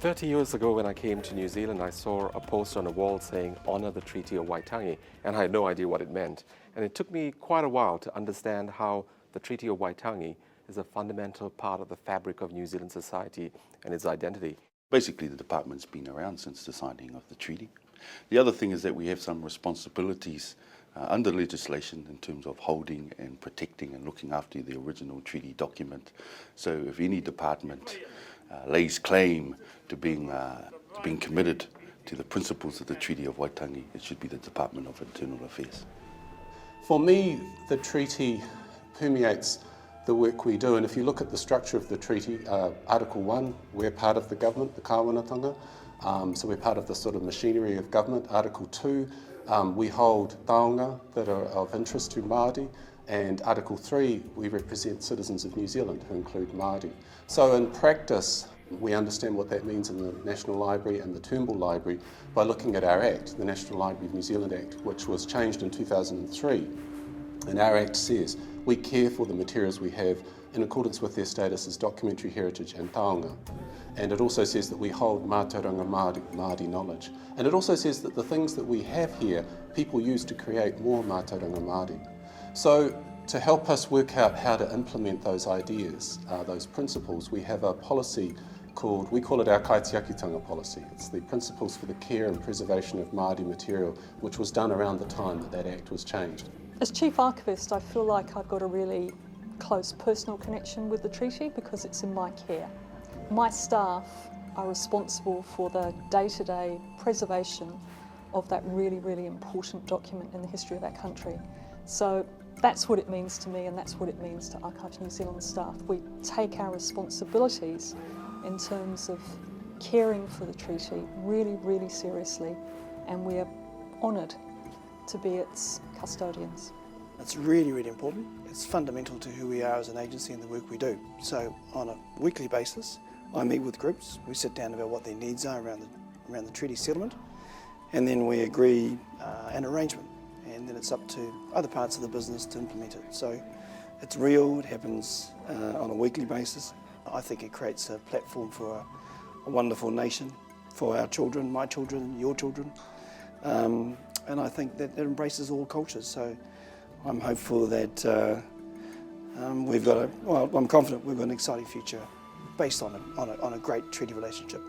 30 years ago when I came to New Zealand, I saw a poster on a wall saying, "Honour the Treaty of Waitangi," and I had no idea what it meant. And it took me quite a while to understand how the Treaty of Waitangi is a fundamental part of the fabric of New Zealand society and its identity. Basically, the department's been around since the signing of the treaty. The other thing is that we have some responsibilities under legislation in terms of holding and protecting and looking after the original treaty document. So if any department lays claim to being committed to the principles of the Treaty of Waitangi, it should be the Department of Internal Affairs. For me, the treaty permeates the work we do, and if you look at the structure of the treaty, Article 1, we're part of the government, the kāwanatanga, so we're part of the sort of machinery of government. Article 2, we hold taonga that are of interest to Māori, and Article 3, we represent citizens of New Zealand who include Māori. So in practice, we understand what that means in the National Library and the Turnbull Library by looking at our Act, the National Library of New Zealand Act, which was changed in 2003. And our Act says we care for the materials we have in accordance with their status as documentary heritage and taonga. And it also says that we hold mātauranga Māori knowledge. And it also says that the things that we have here, people use to create more mātauranga Māori. So to help us work out how to implement those ideas, those principles, we have a policy we call it our kaitiakitanga policy. It's the principles for the care and preservation of Māori material, which was done around the time that that Act was changed. As Chief Archivist, I feel like I've got a really close personal connection with the treaty because it's in my care. My staff are responsible for the day-to-day preservation of that really, really important document in the history of our country. So that's what it means to me, and that's what it means to Archives New Zealand staff. We take our responsibilities in terms of caring for the treaty really, really seriously, and we are honoured to be its custodians. It's really, really important. It's fundamental to who we are as an agency and the work we do. So on a weekly basis, I meet with groups. We sit down about what their needs are around the treaty settlement, and then we agree an arrangement, and then it's up to other parts of the business to implement it. So it's real, it happens on a weekly basis. I think it creates a platform for a wonderful nation, for our children, my children, your children, and I think that it embraces all cultures. So I'm hopeful that I'm confident we've got an exciting future based on a great treaty relationship.